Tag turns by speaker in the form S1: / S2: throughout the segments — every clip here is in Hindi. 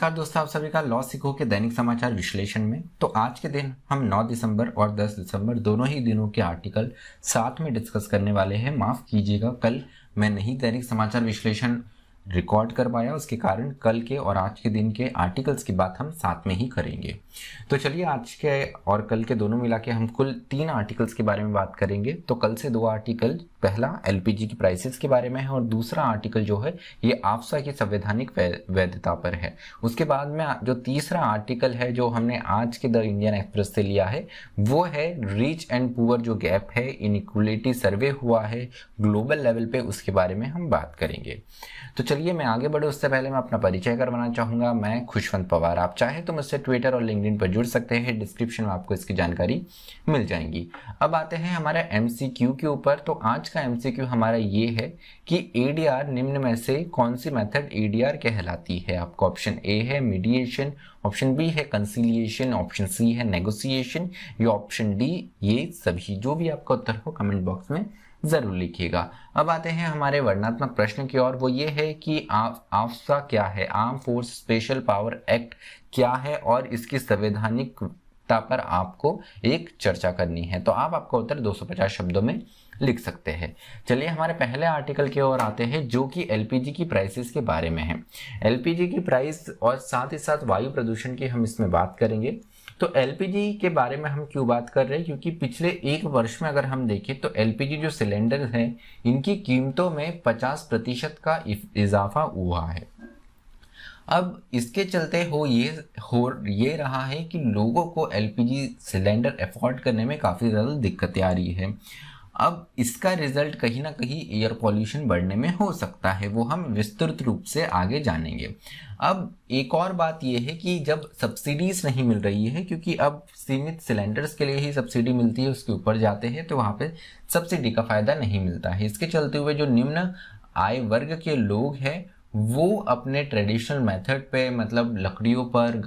S1: नमस्कार दोस्तों, आप सभी का लॉ सीखो के दैनिक समाचार विश्लेषण में। तो आज के दिन हम 9 दिसंबर और 10 दिसंबर दोनों ही दिनों के आर्टिकल साथ में डिस्कस करने वाले हैं। माफ कीजिएगा, कल मैं नहीं दैनिक समाचार विश्लेषण रिकॉर्ड कर पाया, उसके कारण कल के और आज के दिन के आर्टिकल्स की बात हम साथ में ही करेंगे। तो चलिए आज के और कल के दोनों मिला के हम कुल 3 आर्टिकल्स के बारे में बात करेंगे। तो कल से 2 आर्टिकल, पहला एलपीजी की प्राइसेस के बारे में है और दूसरा आर्टिकल जो है ये आफ्सा की संवैधानिक वैधता पर है। उसके बाद में जो तीसरा आर्टिकल है जो हमने आज के द इंडियन एक्सप्रेस से लिया है वो है रिच एंड पुअर जो गैप है, इनइक्वलिटी सर्वे हुआ है ग्लोबल लेवल पे, उसके बारे में हम बात करेंगे। तो चलिए मैं आगे बढ़े उससे पहले मैं अपना परिचय करवाना चाहूंगा। मैं खुशवंत पवार, आप चाहे तो मुझसे ट्विटर और लिंक्डइन पर जुड़ सकते हैं, डिस्क्रिप्शन में आपको इसकी जानकारी मिल जाएगी। अब आते हैं हमारे एमसीक्यू के ऊपर। तो आज का एमसीक्यू हमारा ये है कि एडीआर निम्न में से कौन सी मेथड एडीआर कहलाती है। आपको ऑप्शन ए है मीडिएशन, ऑप्शन बी है कंसिलिएशन, ऑप्शन सी है नेगोशिएशन या ऑप्शन डी ये सभी। जो भी आपका उत्तर हो कमेंट बॉक्स में जरूर लिखिएगा। अब आते हैं हमारे वर्णनात्मक प्रश्न की ओर। वो ये है कि आफ्सा क्या है, arm force special power act क्या है और इसकी संवैधानिकता पर आपको एक चर्चा करनी है। तो आप आपका उत्तर 250 शब्दों में लिख सकते हैं। चलिए हमारे पहले आर्टिकल की ओर आते हैं जो कि एलपीजी की प्राइसेस के बारे में है। एलपीजी की प्राइस और साथ ही साथ वायु प्रदूषण की हम इसमें बात करेंगे। तो एलपीजी के बारे में हम क्यों बात कर रहे हैं, क्योंकि पिछले एक वर्ष में अगर हम देखें तो एलपीजी जो सिलेंडर हैं इनकी कीमतों में 50% का इजाफा हुआ है। अब इसके चलते ये रहा है कि लोगों को एलपीजी सिलेंडर अफोर्ड करने में काफ़ी ज़्यादा दिक्कतें आ रही है। अब इसका रिजल्ट कहीं ना कहीं एयर पॉल्यूशन बढ़ने में हो सकता है, वो हम विस्तृत रूप से आगे जानेंगे। अब एक और बात यह है कि जब सब्सिडीज नहीं मिल रही है, क्योंकि अब सीमित सिलेंडर्स के लिए ही सब्सिडी मिलती है, उसके ऊपर जाते हैं तो वहाँ पे सब्सिडी का फायदा नहीं मिलता है। इसके चलते हुए जो निम्न आय वर्ग के लोग हैं वो अपने ट्रेडिशनल मेथड पे, मतलब लकड़ियों पर,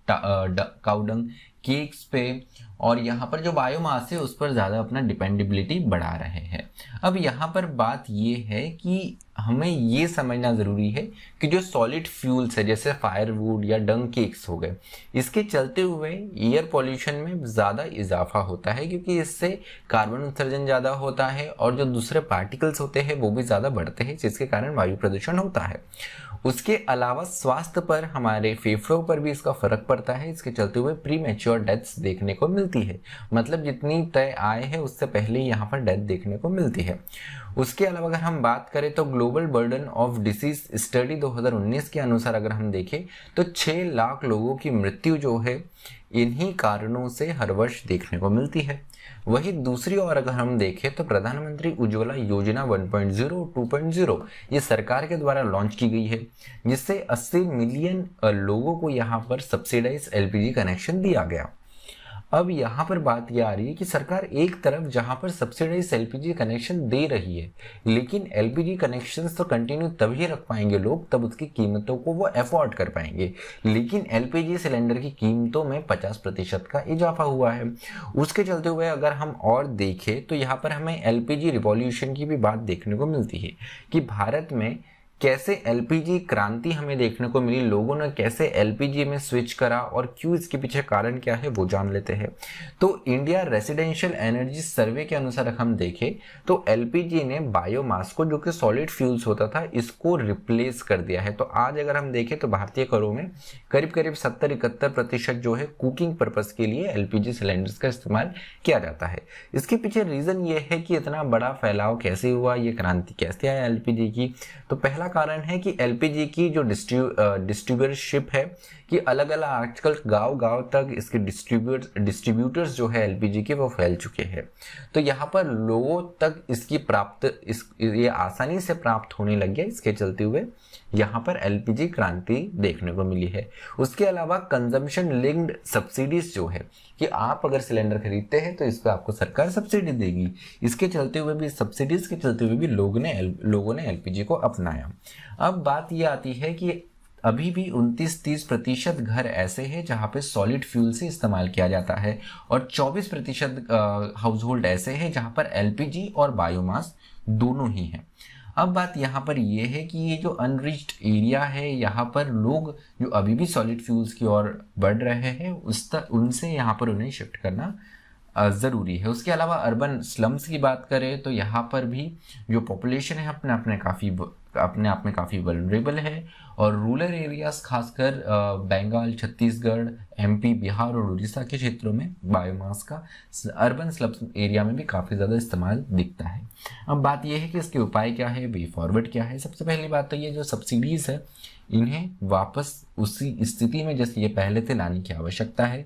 S1: काउडंग केक्स पे और यहाँ पर जो बायोमास है उस पर ज़्यादा अपना डिपेंडेबिलिटी बढ़ा रहे हैं। अब यहाँ पर बात ये है कि हमें ये समझना ज़रूरी है कि जो सॉलिड फ्यूल्स है जैसे फायरवुड या डंग केक्स हो गए, इसके चलते हुए एयर पॉल्यूशन में ज़्यादा इजाफा होता है, क्योंकि इससे कार्बन उत्सर्जन ज़्यादा होता है और जो दूसरे पार्टिकल्स होते हैं वो भी ज़्यादा बढ़ते हैं, जिसके कारण वायु प्रदूषण होता है। उसके अलावा स्वास्थ्य पर, हमारे फेफड़ों पर भी इसका फर्क पड़ता है। इसके चलते हुए प्री मैच्योर डेथ्स देखने को मिलती है, मतलब जितनी तय आय है उससे पहले ही यहाँ पर डेथ देखने को मिलती है। उसके अलावा अगर हम बात करें तो global burden of disease study 2019 के अनुसार अगर हम देखें तो 6 लाख लोगों की मृत्यु जो है इन्हीं कारणों से हर वर्ष देखने को मिलती है। वही दूसरी ओर अगर हम देखें तो प्रधानमंत्री उज्ज्वला योजना 1.0 2.0 ये सरकार के द्वारा लॉन्च की गई है, जिससे 80 मिलियन लोगों को यहाँ पर सब्सिडाइज एलपीजी कनेक्शन दिया गया। अब यहाँ पर बात यह आ रही है कि सरकार एक तरफ जहाँ पर सब्सिडाइज एलपीजी कनेक्शन दे रही है, लेकिन एलपीजी कनेक्शंस तो कंटिन्यू तभी रख पाएंगे लोग तब उसकी कीमतों को वो अफोर्ड कर पाएंगे, लेकिन एलपीजी सिलेंडर की कीमतों में 50% का इजाफा हुआ है। उसके चलते हुए अगर हम और देखें तो यहाँ पर हमें एलपीजी रिवॉल्यूशन की भी बात देखने को मिलती है कि भारत में कैसे एलपीजी क्रांति हमें देखने को मिली, लोगों ने कैसे एलपीजी में स्विच करा और क्यों, इसके पीछे कारण क्या है वो जान लेते हैं। तो इंडिया रेसिडेंशियल एनर्जी सर्वे के अनुसार हम देखें तो एलपीजी ने बायोमास को, जो कि सॉलिड फ्यूल्स होता था, इसको रिप्लेस कर दिया है। तो आज अगर हम देखें तो भारतीय घरों में करीब करीब 70-71% जो है कुकिंग पर्पज के लिए एलपीजी सिलेंडर्स का इस्तेमाल किया जाता है। इसके पीछे रीजन ये है कि इतना बड़ा फैलाव कैसे हुआ, ये क्रांति कैसे आया एलपीजी की। तो पहला कारण है कि एलपीजी की जो डिस्ट्रीब्यूटरशिप है कि अलग अलग आजकल गांव-गांव तक इसके डिस्ट्रीब्यूटर्स जो है एलपीजी के वो फैल चुके हैं। तो यहाँ पर लोगों तक ये आसानी से प्राप्त होने लग गया। इसके चलते हुए यहाँ पर एलपीजी क्रांति देखने को मिली है। उसके अलावा कंजम्पशन लिंक्ड सब्सिडीज जो है कि आप अगर सिलेंडर खरीदते हैं तो इस पर आपको सरकार सब्सिडी देगी। इसके चलते हुए भी, सब्सिडीज के चलते हुए भी लोगों ने एलपीजी को अपनाया। अब बात ये आती है कि अभी भी 29-30% घर ऐसे हैं जहाँ पे सॉलिड फ्यूल से इस्तेमाल किया जाता है और 24% हाउस होल्ड ऐसे हैं जहाँ पर एलपीजी और बायोमास दोनों ही हैं। अब बात यहाँ पर ये है कि ये जो अनरिच्ड एरिया है, यहाँ पर लोग जो अभी भी सॉलिड फ्यूल्स की ओर बढ़ रहे हैं उनसे यहाँ पर उन्हें शिफ्ट करना ज़रूरी है। उसके अलावा अर्बन स्लम्स की बात करें तो यहाँ पर भी जो पॉपुलेशन है अपने आप में काफ़ी वल्नरेबल है, और रूरल एरियाज खासकर बंगाल, छत्तीसगढ़, एमपी, बिहार और उड़ीसा के क्षेत्रों में बायोमास का अर्बन स्लम्स एरिया में भी काफ़ी ज़्यादा इस्तेमाल दिखता है। अब बात यह है कि इसके उपाय क्या है, वे फॉरवर्ड क्या है। सबसे पहली बात तो ये जो सब्सिडीज़ है इन्हें वापस उसी स्थिति में जैसे ये पहले थे लाने की आवश्यकता है।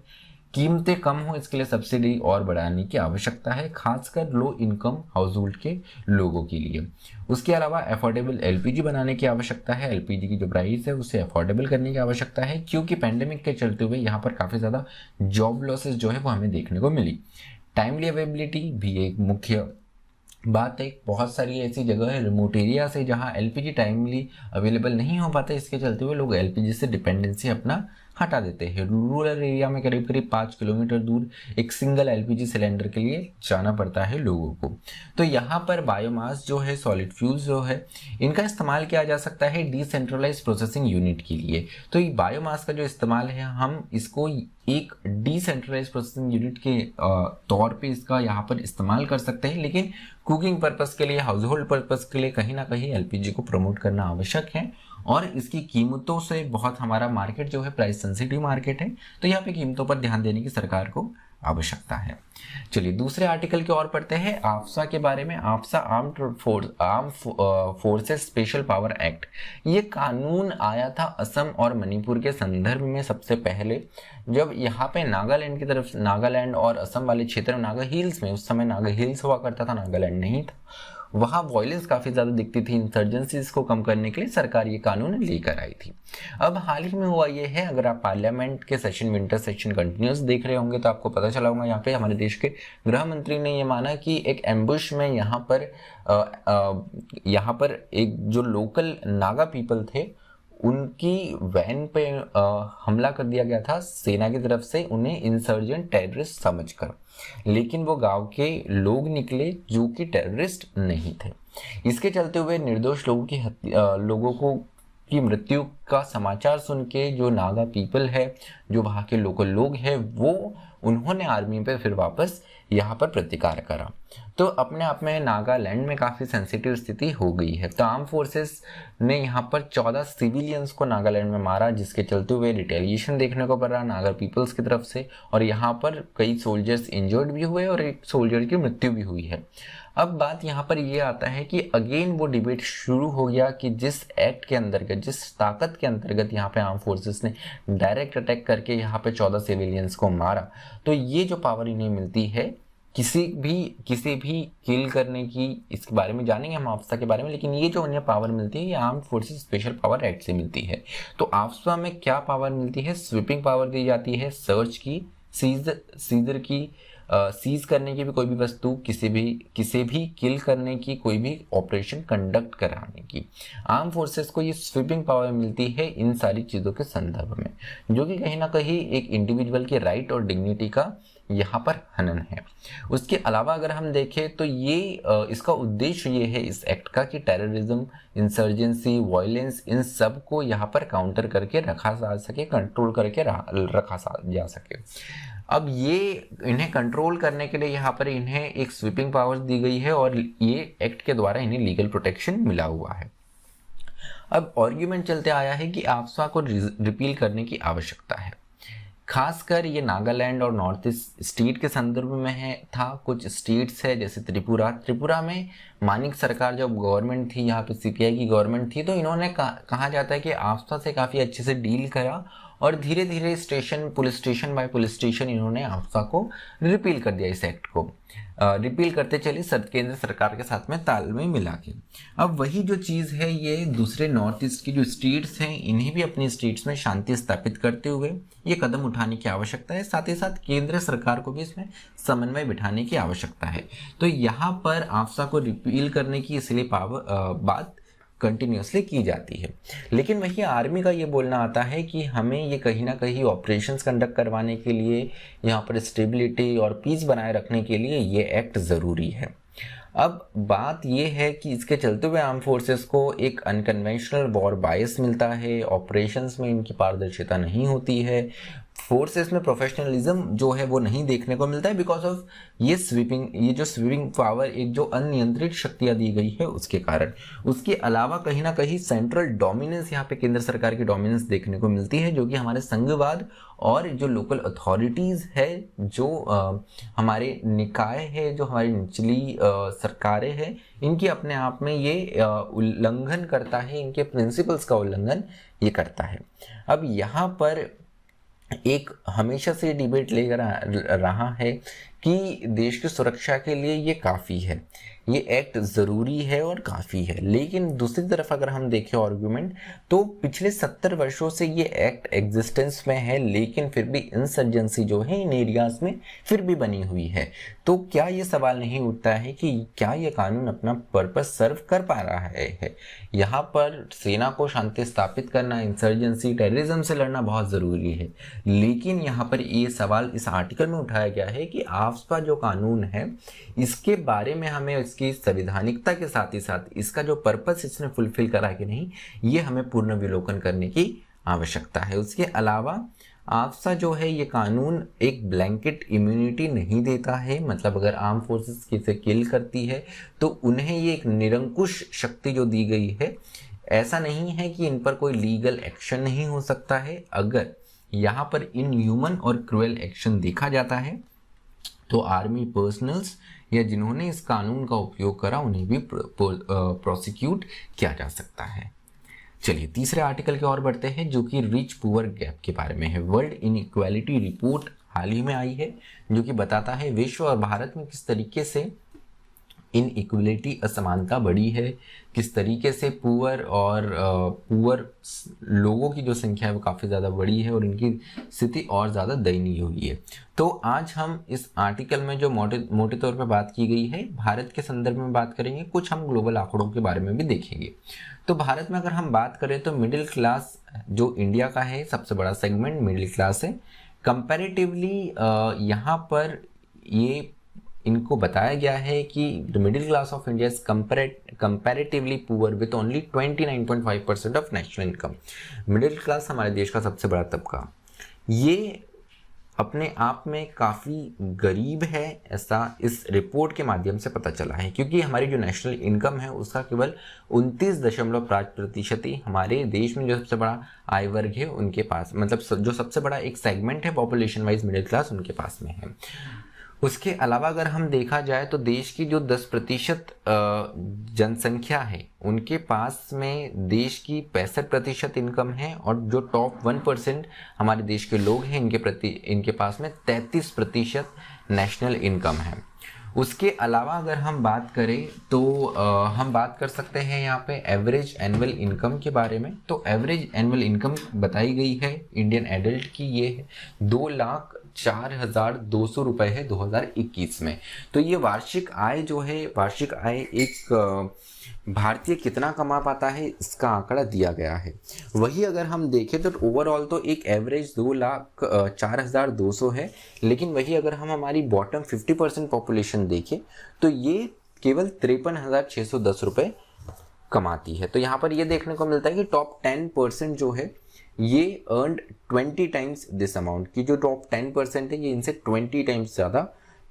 S1: कीमतें कम हो इसके लिए सब्सिडी और बढ़ाने की आवश्यकता है, खासकर लो इनकम हाउस होल्ड के लोगों के लिए। उसके अलावा अफोर्डेबल एलपीजी बनाने की आवश्यकता है। एलपीजी की जो प्राइस है उसे अफोर्डेबल करने की आवश्यकता है, क्योंकि पैंडेमिक के चलते हुए यहाँ पर काफ़ी ज़्यादा जॉब लॉसेस जो है वो हमें देखने को मिली। टाइमली अवेलेबिलिटी भी एक मुख्य बात है। बहुत सारी ऐसी जगह है, रिमोट एरियाज है, जहाँ एलपीजी टाइमली अवेलेबल नहीं हो पाता। इसके चलते हुए लोग एलपीजी से डिपेंडेंसी अपना हटा देते हैं। रूरल एरिया में करीब करीब 5 किलोमीटर दूर एक सिंगल एलपीजी सिलेंडर के लिए जाना पड़ता है लोगों को। तो यहाँ पर बायोमास जो है, सॉलिड फ्यूल्स जो है, इनका इस्तेमाल किया जा सकता है डिसेंट्रलाइज प्रोसेसिंग यूनिट के लिए। तो ये बायोमास का जो इस्तेमाल है, हम इसको एक डिसेंट्रलाइज प्रोसेसिंग यूनिट के तौर पे इसका यहाँ पर इस्तेमाल कर सकते हैं, लेकिन कुकिंग पर्पस के लिए, हाउस होल्ड पर्पस के लिए कहीं ना कहीं एलपीजी को प्रमोट करना आवश्यक है। और इसकी कीमतों से बहुत हमारा मार्केट जो है प्राइस सेंसिटिव मार्केट है, तो यहाँ पे कीमतों पर ध्यान देने की सरकार को आवश्यकता है। चलिए दूसरे आर्टिकल की ओर पढ़ते हैं, आफ्सा के बारे में। AFSPA armed forces special power act, ये कानून आया था असम और मणिपुर के संदर्भ में सबसे पहले, जब यहाँ पे नागालैंड की तरफ, नागालैंड और असम वाले क्षेत्र में, नागा हिल्स में, उस समय नागा हिल्स हुआ करता था, नागालैंड नहीं था, वहाँ वॉयलेंस काफ़ी ज़्यादा दिखती थी। इंसर्जेंसीज को कम करने के लिए सरकार ये कानून लेकर आई थी। अब हाल ही में हुआ ये है, अगर आप पार्लियामेंट के सेशन, विंटर सेशन कंटिन्यूस देख रहे होंगे तो आपको पता चला होगा, यहाँ पे हमारे देश के गृह मंत्री ने ये माना कि एक एम्बुश में यहाँ पर एक जो लोकल नागा पीपल थे उनकी वैन पे हमला कर दिया गया था सेना की तरफ से, उन्हें इंसर्जेंट टेररिस्ट समझकर, लेकिन वो गांव के लोग निकले जो कि टेररिस्ट नहीं थे। इसके चलते हुए निर्दोष लोगों की मृत्यु का समाचार सुन के जो नागा पीपल है, जो वहाँ के लोकल लोग हैं, वो उन्होंने आर्मी पे फिर वापस यहाँ पर प्रतिकार करा। तो अपने आप में नागालैंड में काफ़ी सेंसिटिव स्थिति हो गई है। तो आर्म फोर्सेस ने यहाँ पर 14 सिविलियंस को नागालैंड में मारा, जिसके चलते हुए रिटेलिएशन देखने को पड़ा नागा पीपल्स की तरफ से, और यहाँ पर कई सोल्जर्स इंजर्ड भी हुए और एक सोल्जर की मृत्यु भी हुई है। अब बात यहाँ पर ये आता है कि अगेन वो डिबेट शुरू हो गया कि जिस एक्ट के अंतर्गत, जिस ताकत के अंतर्गत यहाँ पे आर्म फोर्सेस ने डायरेक्ट अटैक करके यहाँ पे 14 सिविलियंस को मारा, तो ये जो पावर इन्हें मिलती है किसी भी किल करने की, इसके बारे में जानेंगे हम आफ्सा के बारे में, लेकिन ये जो उन्हें पावर मिलती है ये arm forces special power act से मिलती है। तो आफ्सा में क्या पावर मिलती है? स्वीपिंग पावर दी जाती है, सर्च की, सीजर की, सीज करने की भी कोई भी वस्तु, किसी भी किल करने की, कोई भी ऑपरेशन कंडक्ट कराने की। आर्म फोर्सेस को ये स्वीपिंग पावर मिलती है इन सारी चीज़ों के संदर्भ में, जो कि कहीं ना कहीं एक इंडिविजुअल के राइट और डिग्निटी का यहाँ पर हनन है। उसके अलावा अगर हम देखें तो ये इसका उद्देश्य ये है इस एक्ट का कि टेररिज्म, इंसर्जेंसी, वायलेंस, इन सब को यहाँ पर काउंटर करके रखा जा सके, कंट्रोल करके रखा जा सके। अब ये इन्हें कंट्रोल करने के लिए यहाँ पर इन्हें एक स्वीपिंग पावर दी गई है और ये एक्ट के द्वारा इन्हें लीगल प्रोटेक्शन मिला हुआ है। अब आर्ग्यूमेंट चलते आया है कि आफ्सा को रिपील करने की आवश्यकता है। खासकर ये नागालैंड और नॉर्थ ईस्ट स्टेट के संदर्भ में था। कुछ स्टेट्स है जैसे त्रिपुरा में मानिक सरकार जब गवर्नमेंट थी, यहाँ पे सीपीआई की गवर्नमेंट थी, तो इन्होंने कहा जाता है कि आफ्सा से काफ़ी अच्छे से डील करा और धीरे धीरे police station by police station इन्होंने आफ्सा को रिपील कर दिया। इस एक्ट को रिपील करते चले केंद्र सरकार के साथ में तालमेल मिला के। अब वही जो चीज़ है, ये दूसरे नॉर्थ ईस्ट की जो स्टेट्स हैं इन्हें भी अपनी स्टेट्स में शांति स्थापित करते हुए ये कदम उठाने की आवश्यकता है। साथ ही साथ केंद्र सरकार को भी इसमें समन्वय बिठाने की आवश्यकता है। तो यहाँ पर आफ्सा को रिपील करने की इसलिए बात कंटिन्यूसली की जाती है। लेकिन वही आर्मी का ये बोलना आता है कि हमें ये कहीं ना कहीं ऑपरेशंस कंडक्ट करवाने के लिए, यहाँ पर स्टेबिलिटी और पीस बनाए रखने के लिए ये एक्ट ज़रूरी है। अब बात ये है कि इसके चलते हुए आर्म फोर्सेस को एक अनकन्वेंशनल वॉर बायस मिलता है, ऑपरेशंस में इनकी पारदर्शिता नहीं होती है, फोर्सेस में प्रोफेशनलिज्म जो है वो नहीं देखने को मिलता है बिकॉज ऑफ ये जो स्वीपिंग पावर, एक जो अनियंत्रित शक्तियां दी गई है उसके कारण। उसके अलावा कहीं ना कहीं सेंट्रल डोमिनेंस, यहाँ पे केंद्र सरकार की डोमिनेंस देखने को मिलती है, जो कि हमारे संघवाद और जो लोकल अथॉरिटीज़ है, जो हमारे निकाय है, जो हमारी निचली सरकारें हैं, इनकी अपने आप में ये उल्लंघन करता है, इनके प्रिंसिपल्स का उल्लंघन ये करता है। अब यहाँ पर एक हमेशा से डिबेट लेकर रहा है कि देश की सुरक्षा के लिए ये काफ़ी है, ये एक्ट ज़रूरी है और काफ़ी है। लेकिन दूसरी तरफ अगर हम देखें आर्गुमेंट, तो पिछले 70 वर्षों से ये एक्ट एग्जिस्टेंस में है, लेकिन फिर भी इंसर्जेंसी जो है इन एरियाज में फिर भी बनी हुई है। तो क्या ये सवाल नहीं उठता है कि क्या ये कानून अपना पर्पस सर्व कर पा रहा है? यहाँ पर सेना को शांति स्थापित करना, इंसर्जेंसी, टेररिज्म से लड़ना बहुत ज़रूरी है, लेकिन यहाँ पर ये सवाल इस आर्टिकल में उठाया गया है कि आफ्स्पा जो कानून है इसके बारे में हमें इसकी संवैधानिकता के साथ ही साथ इसका जो पर्पस इसने फुलफिल करा कि नहीं, ये हमें पूर्ण विलोकन करने की आवश्यकता है। उसके अलावा आफ्सा जो है ये कानून एक ब्लैंकेट इम्यूनिटी नहीं देता है, मतलब अगर आर्म फोर्सेस किसे किल करती है तो उन्हें ये एक निरंकुश शक्ति जो दी गई है, ऐसा नहीं है कि इन पर कोई लीगल एक्शन नहीं हो सकता है। अगर यहाँ पर इनह्यूमन और क्रूएल एक्शन देखा जाता है तो आर्मी पर्सनल्स या जिन्होंने इस कानून का उपयोग करा उन्हें भी प्रोसिक्यूट किया जा सकता है। चलिए तीसरे आर्टिकल की ओर बढ़ते हैं, जो कि रिच पुअर गैप के बारे में है। वर्ल्ड इनइक्वालिटी रिपोर्ट हाल ही में आई है, जो कि बताता है विश्व और भारत में किस तरीके से इनइक्वालिटी, असमानता बढ़ी है, किस तरीके से पुअर लोगों की जो संख्या है वो काफ़ी ज़्यादा बढ़ी है और इनकी स्थिति और ज़्यादा दयनीय हुई है। तो आज हम इस आर्टिकल में जो मोटे तौर पे बात की गई है, भारत के संदर्भ में बात करेंगे, कुछ हम ग्लोबल आंकड़ों के बारे में भी देखेंगे। तो भारत में अगर हम बात करें तो मिडिल क्लास जो इंडिया का है, सबसे बड़ा सेगमेंट मिडिल क्लास है। कंपैरेटिवली यहाँ पर ये इनको बताया गया है कि the middle class of India is comparatively poor with only 29.5% of national income. Middle class हमारे देश का सबसे बड़ा तबका, ये अपने आप में काफ़ी गरीब है, ऐसा इस रिपोर्ट के माध्यम से पता चला है, क्योंकि हमारी जो नेशनल इनकम है उसका केवल 29.5% ही हमारे देश में जो सबसे बड़ा आय वर्ग है उनके पास, मतलब जो सबसे बड़ा एक सेगमेंट है पॉपुलेशन वाइज मिडिल क्लास, उनके पास में है। उसके अलावा अगर हम देखा जाए तो देश की जो 10% जनसंख्या है उनके पास में देश की 65% इनकम है, और जो टॉप 1% हमारे देश के लोग हैं इनके पास में 33% नेशनल इनकम है। उसके अलावा अगर हम बात करें तो हम बात कर सकते हैं यहाँ पे एवरेज एनुअल इनकम के बारे में। तो एवरेज एनुअल इनकम बताई गई है इंडियन एडल्ट की, ये है 2,04,200 रुपये है 2021 में। तो ये वार्षिक आय जो है, वार्षिक आय एक भारतीय कितना कमा पाता है इसका आंकड़ा दिया गया है। वही अगर हम देखें तो ओवरऑल तो एक एवरेज 2,04,200 है, लेकिन वही अगर हम हमारी बॉटम 50% पॉपुलेशन देखें तो ये केवल 53,610 रुपये कमाती है। तो यहाँ पर ये देखने को मिलता है कि टॉप 10% जो है ये अर्नड 20 टाइम्स दिस अमाउंट, की जो टॉप 10% है ये इनसे 20 टाइम्स ज़्यादा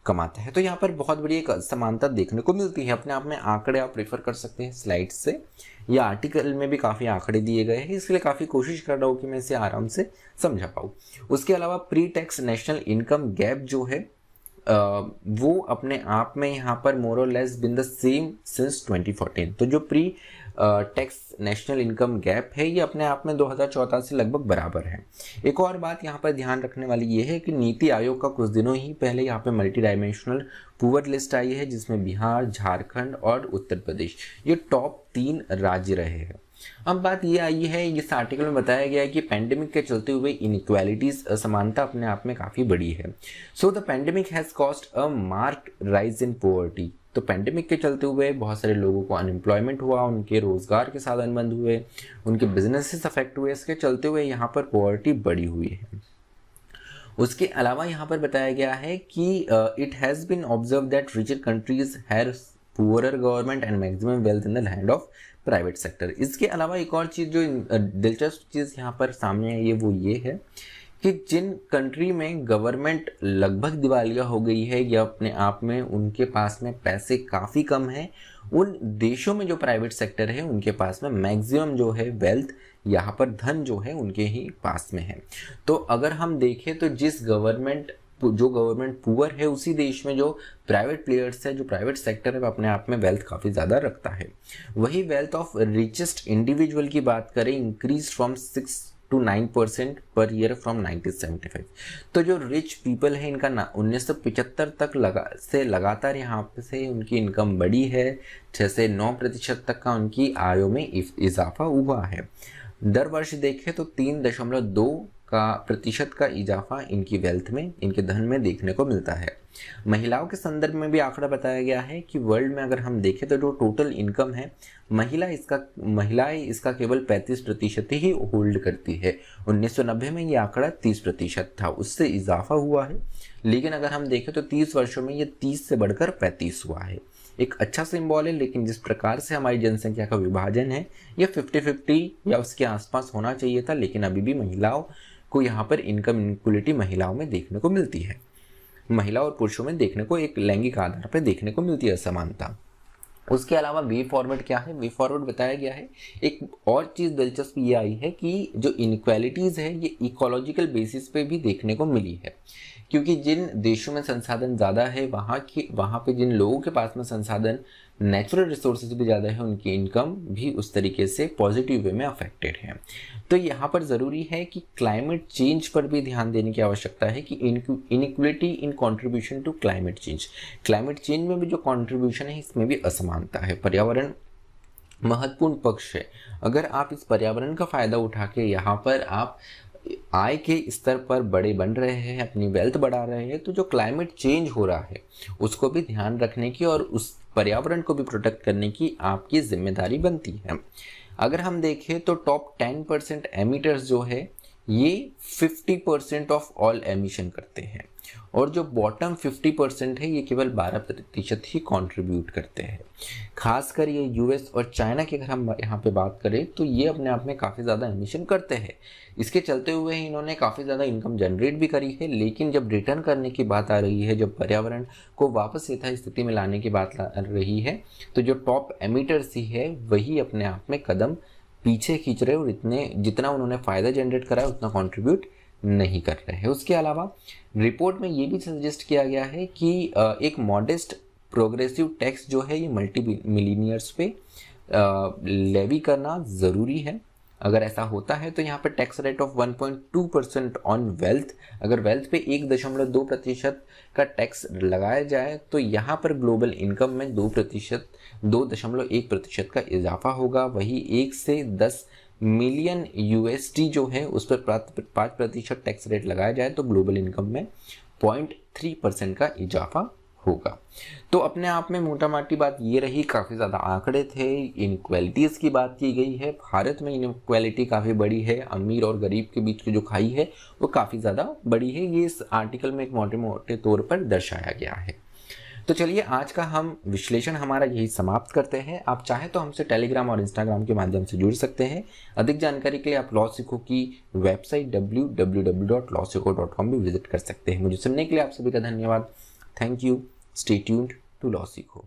S1: कमाता है। तो यहाँ पर बहुत बड़ी एक समानता देखने को मिलती है। अपने आप में आंकड़े आप प्रेफर कर सकते हैं स्लाइड्स से, या आर्टिकल में भी काफ़ी आंकड़े दिए गए हैं, इसलिए काफ़ी कोशिश कर रहा हूँ कि मैं इसे आराम से समझा पाऊँ। उसके अलावा pre tax national income gap जो है वो अपने आप में यहाँ पर मोर और less been the same since 2014। तो जो pre tax national income gap है ये अपने आप में 2014 से लगभग बराबर है। एक और बात यहाँ पर ध्यान रखने वाली ये है कि नीति आयोग का कुछ दिनों ही पहले यहाँ पे मल्टी डायमेंशनल पुअर लिस्ट आई है, जिसमें बिहार, झारखंड और उत्तर प्रदेश ये टॉप 3 राज्य रहे हैं। अब बात ये आई है, इस आर्टिकल में बताया गया है कि पैंडेमिक के चलते हुए इनइक्वालिटीज, असमानता अपने आप में काफ़ी बड़ी है। So the pandemic has cost a marked rise in poverty. तो पैंडेमिक के चलते हुए बहुत सारे लोगों को अनएम्प्लॉयमेंट हुआ, उनके रोज़गार के साधन बंद हुए, उनके बिजनेसेस अफेक्ट हुए, इसके चलते हुए यहाँ पर पॉवर्टी बढ़ी हुई है। उसके अलावा यहाँ पर बताया गया है कि it has been observe that richer countries have poorer government and maximum wealth in the hand of private sector. इसके अलावा एक और चीज़ जो दिलचस्प चीज़ यहाँ पर सामने आई है वो ये है कि जिन कंट्री में गवर्नमेंट लगभग दिवालिया हो गई है या अपने आप में उनके पास में पैसे काफ़ी कम हैं, उन देशों में जो प्राइवेट सेक्टर है उनके पास में मैक्सिमम जो है वेल्थ, यहाँ पर धन जो है उनके ही पास में है। तो अगर हम देखें तो जो गवर्नमेंट पुअर है उसी देश में जो प्राइवेट प्लेयर्स है, जो प्राइवेट सेक्टर है, वो अपने आप में वेल्थ काफ़ी ज़्यादा रखता है। वही वेल्थ ऑफ रिचेस्ट इंडिविजुअल की बात करें, increase from 6 to 9% per year from 1975। तो जो रिच पीपल है इनका 1975 तक लगातार यहाँ से उनकी इनकम बढ़ी है, 6 से 9% तक का उनकी आयों में इजाफा हुआ है। दर वर्ष देखें तो 3.2% का इजाफा इनकी वेल्थ में, इनके धन में देखने को मिलता है। महिलाओं के संदर्भ में भी आंकड़ा बताया गया है कि वर्ल्ड में अगर हम देखें तो जो टोटल इनकम है महिलाएं इसका केवल 35% ही होल्ड करती है। 1990 में ये आंकड़ा 30% था, उससे इजाफा हुआ है। लेकिन अगर हम देखें तो 30 वर्षों में ये 30 से बढ़कर 35 हुआ है। एक अच्छा सिंबल है, लेकिन जिस प्रकार से हमारी जनसंख्या का विभाजन है ये 50-50 या उसके आसपास होना चाहिए था, लेकिन अभी भी महिलाओं को यहाँ पर इनकम इनक्वलिटी महिलाओं में देखने को मिलती है। महिला और पुरुषों में देखने को एक लैंगिक आधार पर देखने को मिलती है असमानता। उसके अलावा वे फॉरवर्ड क्या है, वे फॉरवर्ड बताया गया है। एक और चीज़ दिलचस्प ये आई है कि जो इनक्वालिटीज़ है ये इकोलॉजिकल बेसिस पे भी देखने को मिली है, क्योंकि जिन देशों में संसाधन ज़्यादा है वहाँ पे जिन लोगों के पास में संसाधन नेचुरल रिसोर्सेज भी ज़्यादा है, उनकी इनकम भी उस तरीके से पॉजिटिव वे में अफेक्टेड है। तो यहाँ पर ज़रूरी है कि क्लाइमेट चेंज पर भी ध्यान देने की आवश्यकता है कि inequality in contribution to climate change में भी जो कंट्रीब्यूशन है इसमें भी असमानता है। पर्यावरण महत्वपूर्ण पक्ष है। अगर आप इस पर्यावरण का फ़ायदा उठा के यहाँ पर आप आय के स्तर पर बड़े बन रहे हैं, अपनी वेल्थ बढ़ा रहे हैं, तो जो क्लाइमेट चेंज हो रहा है उसको भी ध्यान रखने की और उस पर्यावरण को भी प्रोटेक्ट करने की आपकी जिम्मेदारी बनती है। अगर हम देखें तो टॉप 10% एमिटर्स जो है ये 50% ऑफ ऑल एमिशन करते हैं, और जो बॉटम 50% है ये केवल 12% ही कंट्रीब्यूट करते हैं। खासकर ये यूएस और चाइना की अगर हम यहाँ पे बात करें तो ये अपने आप में काफ़ी ज़्यादा एमिशन करते हैं। इसके चलते हुए इन्होंने काफ़ी ज़्यादा इनकम जनरेट भी करी है, लेकिन जब रिटर्न करने की बात आ रही है, जब पर्यावरण को वापस यथास्थिति में लाने की बात आ रही है, तो जो टॉप एमिटर्स ही है वही अपने आप में कदम पीछे खींच रहे और जितना उन्होंने फ़ायदा जनरेट करा है उतना कंट्रीब्यूट नहीं कर रहे हैं। उसके अलावा रिपोर्ट में ये भी सजेस्ट किया गया है कि एक मॉडेस्ट प्रोग्रेसिव टैक्स जो है ये मल्टी मिलीनियर्स पे लेवी करना ज़रूरी है। अगर ऐसा होता है तो यहाँ पर tax rate of 1.2% on wealth, अगर वेल्थ पे 1.2% का टैक्स लगाया जाए तो यहाँ पर ग्लोबल इनकम में 2.1% का इजाफा होगा। वही 1 से 10 मिलियन USD जो है उस पर 5% टैक्स रेट लगाया जाए तो ग्लोबल इनकम में 0.3% का इजाफा होगा। तो अपने आप में मोटा मोटी बात ये रही, काफ़ी ज़्यादा आंकड़े थे, इनक्वालिटीज़ की बात की गई है। भारत में इनक्वालिटी काफ़ी बड़ी है, अमीर और गरीब के बीच की जो खाई है वो काफ़ी ज़्यादा बड़ी है। ये इस आर्टिकल में एक मोटे मोटे तौर पर दर्शाया गया है। तो चलिए आज का हम विश्लेषण हमारा यही समाप्त करते हैं। आप चाहें तो हमसे टेलीग्राम और इंस्टाग्राम के माध्यम से जुड़ सकते हैं। अधिक जानकारी के लिए आप लॉ सीखो की वेबसाइट www.lawsikho.com भी विजिट कर सकते हैं। मुझे सुनने के लिए आप सभी का धन्यवाद। Thank you. Stay tuned to law सीखो।